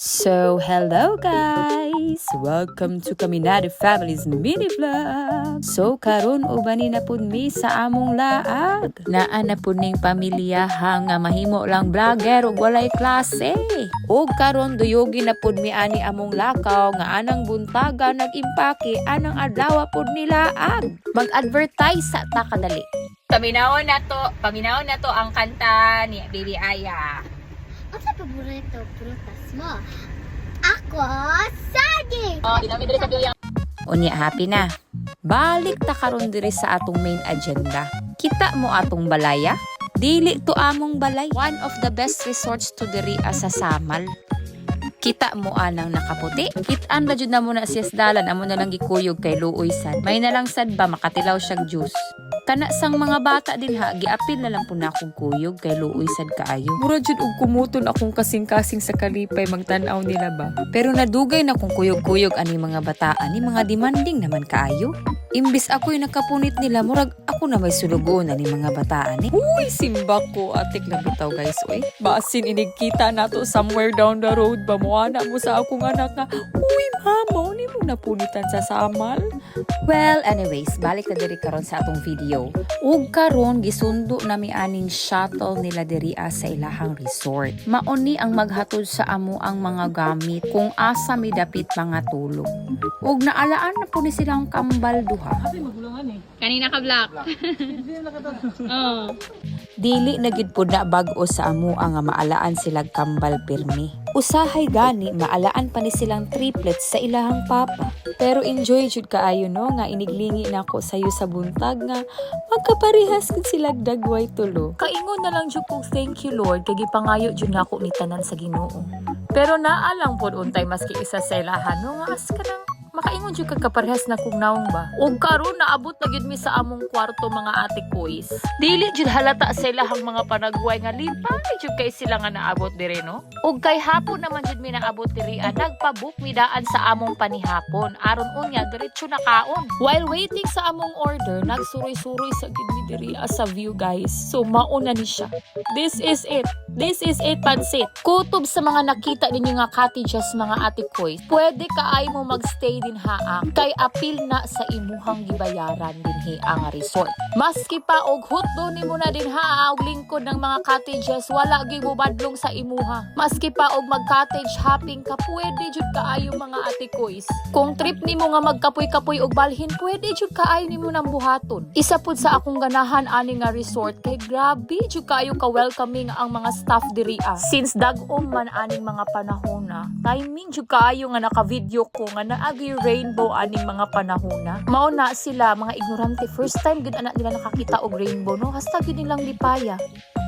So, hello guys! Welcome to Kaminado Family's mini vlog. So, karon ubani na pud mi sa among laag. Naa na pud ning pamilya nga mahimo lang vlogger ug walay klase. Ug karon duyogi na pud mi ani among lakaw nga anang buntaga nag-impake anang adlaw pud ni laag. Mag-advertise sa ta kadali. Paminawon na to ang kanta ni Baby Aya. Ano sa paborito prutas mo? Ako, saging! Dinamidre sa bilya. Unya, happy na. Balik ta karon diri sa atong main agenda. Kita mo atong balaya? Dili to among balay. One of the best resorts to diri sa Samal. Kita mo anang nakaputi. Kitaan ra jud na mo na siya dalan amo na lang gikuyog kay luoy sad. May na lang sad ba makatilaw siyang juice. Kana sang mga bata din ha, giapil na lang po na akong kuyog kay luoy sad kaayo. Mura jud og kumuton akong kasing-kasing sa kalipay magtan-aw nila ba. Pero nadugay na akong kuyog-kuyog ani mga bataan ni mga demanding naman kaayo. Imbis ako'y nakapunit nila, murag ako na may sulugoon ani mga bataan ni. Uy, simba ko atik na bitaw guys, oy. Basin inigkita nato somewhere down the road ba mo ana mo sa akong anak nga. Uy, mama, ni mo napunitan sa Samal. Well, anyways, balik na diri karon sa atong video. Ug karon gisundo na mi aning shuttle nila diri sa ilahang resort. Mauni ang maghatod sa amo ang mga gamit kung asa mi dapit mga tulog. Ug naalaan na po ni silang kambal duha. Kanina ka black. Oh. Dili na gid pud na bag-o sa amo nga maalaan silang kambal pirmi. Usahay gani maalaan pa ni silang triplets sa ilahang papa. Pero enjoy jud kaayo no nga iniglingi nako sayo sa buntag nga magkaparehas gid silang dagway tulo. Kaingon na lang jud kog thank you Lord kay gipangayo jud nako ni tanan sa Ginoo. Pero naalang pod untay maski isa sa ilahan no nga as kanang makaingon jud kag kaparehas na kung naong ba. Ug karon naabot na gid mi sa among kwarto mga ate kois. Dili jud halata sa ilahang mga panagway nga limpay jud kay sila nga naabot dire no. Ug kay hapon naman jud mi naabot diri nagpa-book mi daan sa among panihapon aron unya diretso na kaon. While waiting sa among order, nagsuroy-suroy sa gid mi diri sa view guys. So mauna ni siya. This is it pansit. Kutob sa mga nakita ninyo nga cottages mga ate kois. Pwede kaay mo magstay din haang kay apil na sa imuhang gibayaran dinhi ang resort. Maski pa og hutdo nimo na din ha og lingkod ng mga cottages wala gyud mo badlong sa imuha. Maski pa og mag-cottage hopping ka pwede jud kaayo mga ate kois. Kung trip nimo nga magkapoy-kapoy og balhin pwede jud kaayo nimo nang buhaton. Isa pud sa akong ganahan ani nga resort kay grabe jud kaayo ka welcoming ang mga staff diri Since dag-om man aning mga panahona, timing jud kaayo nga naka-video ko nga naagi rainbow aning mga panahona. Mao na sila mga ignorante first time gid anak nila nakakita og rainbow no hasta gid nilang lipaya.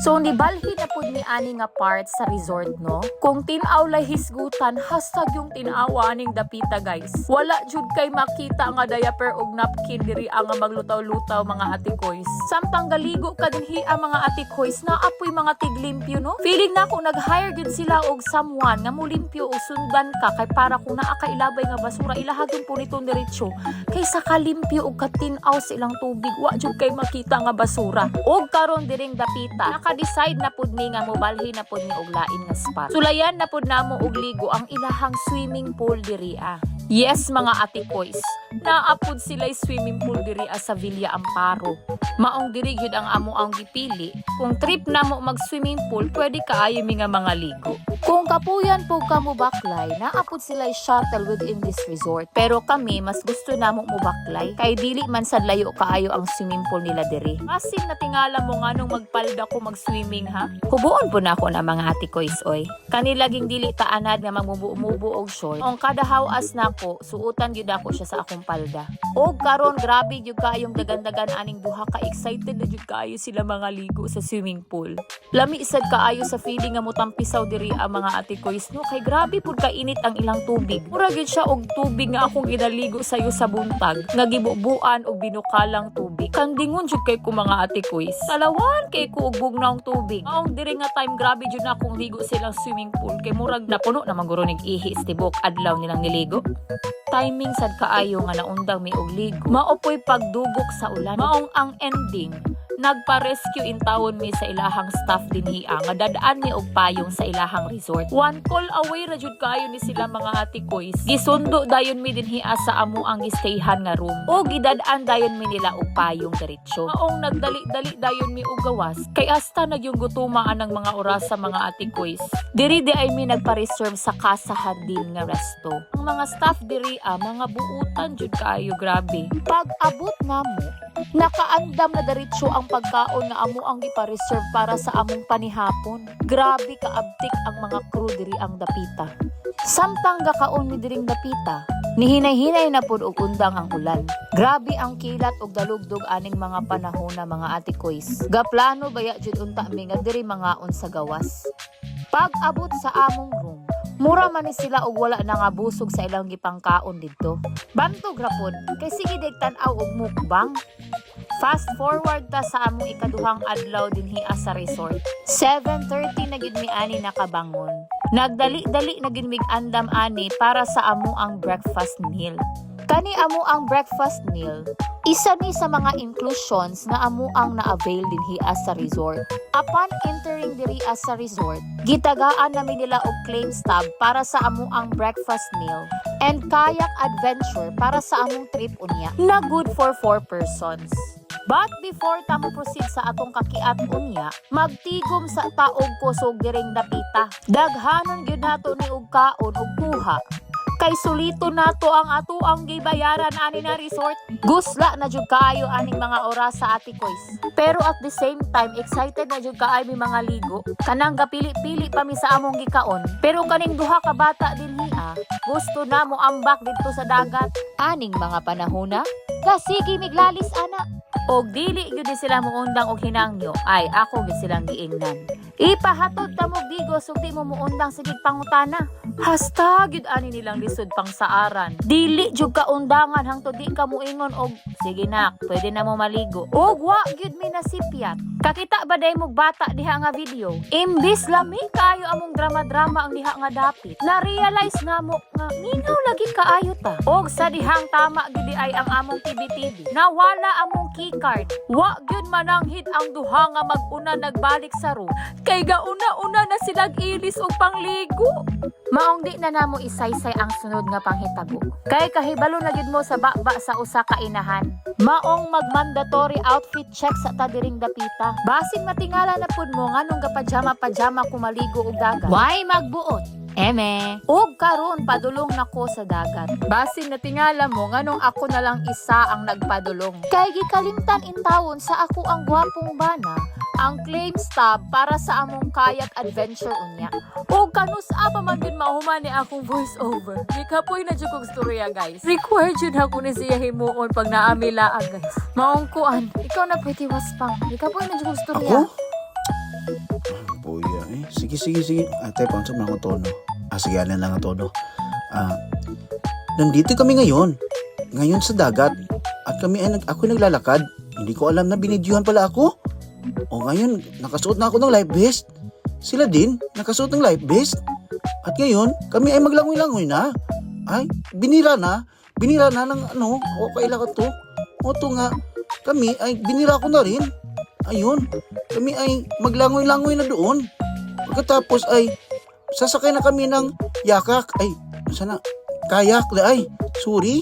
So nibalhin na pud ni ani nga part sa resort no. Kung tin-aw lay hisgutan hashtag yung tin-awa aning dapita guys. Wala jud kay makita nga diaper og napkin diri ang maglutaw-lutaw mga ate kois. Samtang galigo ka dinhi ang mga ate kois na apoy mga tiglimpyo no. Feeling na kung nag-hire gid sila og someone nga mulimpyo og sundan ka kay para kung naa ka ilabay nga basura ilahagin po nitong diretsyo kaysa kalimpyo og katin-aw sa ilang tubig wa jud kay makita nga basura. Og karon diring dapita naka-decide na pud mi nga mobalhin na pud mi og lain nga spot. Sulayan na pud namo og ligo ang ilahang swimming pool diri Yes mga ate kois, naapod sila'y swimming pool diri sa Villa Amparo. Maong diri gyud ang amo ang gipili. Kung trip namo mag-swimming pool, pwede kaayo mi nga mga ligo. Kung kapuyan po ka mo baklay, naapod sila'y shuttle within this resort. Pero kami, mas gusto namo mo baklay, kay dili man sad layo kaayo ang swimming pool nila diri. Asin na tingala mo nga nung magpalda ko mag-swimming ha? Hubuon po na ako na mga ate kois oy. Kanilaging dili taanad nga magmubu-mubu og short. Ang kada hawas na ko, suutan gyud ako siya sa akong palda. Og karon grabe gyud kayong dagan-dagan aning duha ka excited na gyud kayo sila mga ligo sa swimming pool. Lami sad kaayo sa feeling nga mutampisaw diri ang mga ate kois no kay grabe pud ka init ang ilang tubig. Mura gyud siya og tubig nga akong ginaligo sayo sa buntag nga gibubuan og binukalang tubig. Kandingon jud kay ko mga ate kois. Talawan kay ko og bugnaong tubig. Maong diri nga time grabe jud na akong ligo silang swimming pool kay murag napuno naman guro nig ihi tibok adlaw nilang niligo. Timing sad kaayo nga naundang mi og ligo. Maopoy pagdugok sa ulan. Maong ang ending nagpa-rescue in tawon mi sa ilahang staff dinhi nga dadaan mi og payong sa ilahang resort. One call away ra jud kaayo ni sila mga ati koys. Gisundo dayon mi dinhi sa amo ang gistayhan nga room. O gidadaan dayon mi nila og payong diretso. Maong nagdali-dali dayon mi og gawas kay hasta nagyung gutumaan ng mga oras sa mga ati koys. Diri di ay mi nagpa-reserve sa Casa Jardin nga resto. Ang mga staff diri mga buutan jud kaayo, grabe. Pag abot namo, nakaandam na diretso ang pagkaon nga amo ang gipa-reserve para sa among panihapon. Grabe kaabtik ang mga crew diri ang dapita. Samtang gakaon mi diring dapita, nihinay-hinay na pud og undang ang ulan. Grabe ang kilat og dalugdog aning mga panahon na mga ati koys. Gaplano baya jud unta mi nga diri mangaon sa gawas. Pag abot sa among room, mura man ni sila og wala na nga busog sa ilang gipangkaon didto. Bantog rapod kay sige tan-aw og mukbang. Fast forward ta sa among ikaduhang adlaw dinhi sa resort. 7:30 na gid mi ani nakabangon. Nagdali-dali na gid mig andam ani para sa amo ang breakfast meal. Kani amo ang breakfast meal, isa ni sa mga inclusions na amo ang na-avail dinhi sa resort. Upon entering diri sa resort, gitagaan namin nila og claim stub para sa amo ang breakfast meal and kayak adventure para sa among trip unya na good for 4 persons. But before ta mo proceed sa atong kakiat unya, magtigom sa taog kusog diring dapita. Daghanon gyud nato ni og kaon ug kuha. Kay sulito nato ang ato ang gibayaran ani na resort. Gusla na jud kaayo aning mga oras sa ati koys. Pero at the same time, excited na jud kaayo mi mga ligo. Kanang gapili-pili pa mi sa among gikaon. Pero kaning duha ka bata dinhi gusto na mo ambak didto sa dagat. Aning mga panahona, kasigi miglalis ana. Og dili gyud sila muundang og hinangyo, ay ako gyud silang giingnan. Ipahatod ta mo digos ug di mo muundang sigig pangutana. Hasta gyud ani nilang lisod pang saaran. Dili jud ka undangan hangtod di ka muingon og sige nak, pwede na mo maligo. Og wa gyud mi nasipyat. Kakita ba day mo bata diha nga video? Imbis lami kaayo among drama-drama ang diha nga dapit. Na-realize nga mo nga minaw lagi kaayo ta. Og sa dihang tama gyud ay ang among TV. Nawala among keycard. Wa gyud mananghid ang duha nga mag-una nagbalik sa room. Kay gauna-una na silang ilis og pangligo. Maong di na namo isaysay ang sunod nga panghitabo. Kay kahibalo na gyud mo sa baba sa usa ka inahan. Maong mag-mandatory outfit check sa tadiring dapita. Basin matingala na pud mo nganong gapajama-pajama kumaligo og dagat. Why magbuot? Eme. Og karon padulong nako sa dagat. Basin natingala mo nganong ako na lang isa ang nagpadulong. Kay gikalimtan in tawon sa ako ang gwapong bana ang claim stub para sa among kayak adventure unya. Og kanus-a pa man gyud mahuman ni akong voice over. Gikapoy na jud kog storya guys. Required jud ako ni siya himuon pag naamila guys. Maong kuan, ikaw na pretty waspang. Gikapoy na jud kog storya. Ako? Puya eh. Sige. Ate, pansam na ako tono. Sige, anan lang ang tono. Nandito kami ngayon. Ngayon sa dagat. At kami ay ako naglalakad. Hindi ko alam na binidyohan pala ako. O ngayon, nakasuot na ako ng life vest. Sila din, nakasuot ng life vest. At ngayon, kami ay maglangoy-langoy na. Ay, binira na ng o kailangan to. O to nga, kami ay binira ko na rin. Ayun, kami ay maglangoy-langoy na doon. Pagkatapos ay sasakay na kami ng yakak. Ay, sana, kayak na ay. Sorry.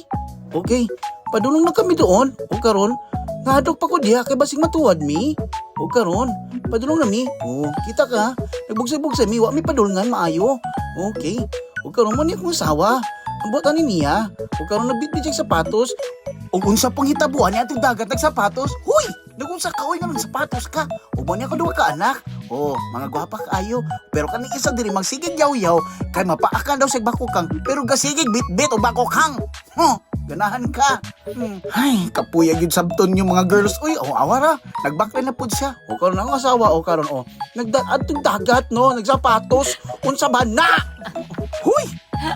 Okay, padulong na kami doon. O karon, ngadok pa ko diha kay basing matuwad mi. O karon, padulong na mi. O, kita ka, nagbugsay-bugsay mi, wa mi padulungan maayo. Okay, o karon mo niya kong asawa. Ang buatan ni niya. O karon nagbitbit siya sapatos. O unsa pang hitabuan niya ating dagat nagsapatos. Huy! Nagunsa ka, nga nagsapatos ka. O ba niya ko duwa ka anak? O, mga gwapa kaayo. Pero kaning isa diri magsigig yaw-yaw. Kay mapaakan daw sa bakokang. Pero gasigig bit-bit o bakokang. Ganahan ka. Ay, kapuyag yun sabton yung mga girls. Uy, awara. Nagbakla na po siya. O karon ang asawa. O karon nagdaadtong dagat no. Nagsapatos. Unsa ba na? Huy!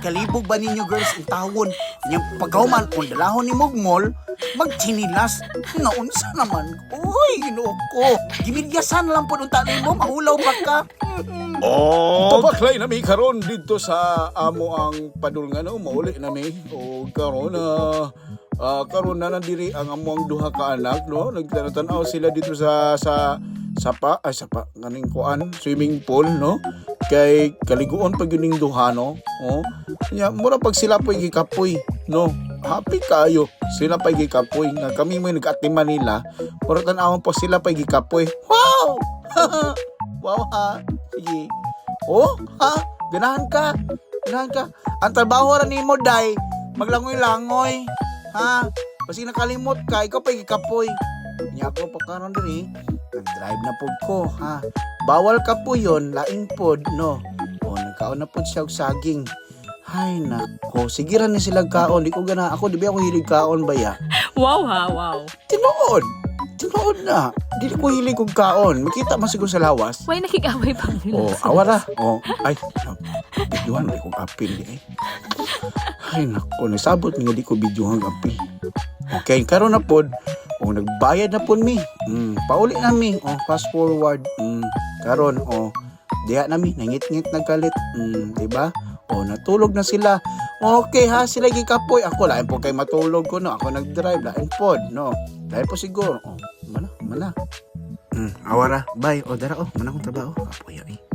Kalibog ba ninyo girls ang tawon? Yung pagkauman kung dalahon ni Mogmol, magchinilas. Naunsa naman. Uy, ginoo ko. Gimilyasan lang po nung talay mo. Maulaw pa ka. Pabaklay nami karon dito sa amo ang padulngan mauli nami o karon karon na nandiri ang among duha ka anak, no? Nagtanaw sila dito sa sapa nganing kuan, swimming pool, no? Kay kaliguon pag yuning duha, no? Oh. Nya mura pag sila po'y gikapoy, no? Happy kayo. Sila pa'y gikapoy. Nga kami mo nag-atiman nila. Mura tanawon po sila pa'y gikapoy. Wow! Wow ha. Sige. Oh, ha? Ganahan ka. Ganahan ka. Ang trabaho ra nimo day, maglangoy-langoy. Ha? Kasi nakalimot ka, ikaw pa'y gikapoy. Nya ako pa karon diri. Nag-drive na pod ko, ha. Bawal ka po yon, laing pod, no. O nagkaon na pod siya og saging. Ay nako, sige ra ni sila kaon. Di ko gana ako, di ba ako hilig kaon ba ya? Wow ha, wow. Tinuod na. Di ko hilig og kaon. Makita man siguro sa lawas. Why nakikaway pa nila? Oh, awara. Oh, ay. Bidyuhan di ko apil di ay. Ay nako, nasabot nga di ko bidyuhan apil. Okay, karon na pod. Oh, nagbayad na pod mi. Pauli na mi. Oh, fast forward. Karon oh, diha na mi nangit-ngit nagkalit. Di ba? Oh, natulog na sila. Okay ha, sila gikapoy. Ako lain po kay matulog ko, no. Ako nag-drive, lain pod, no. Lain po siguro. Oh, mana. Awara, bye. O dara, mana kong trabaho. Kapoy,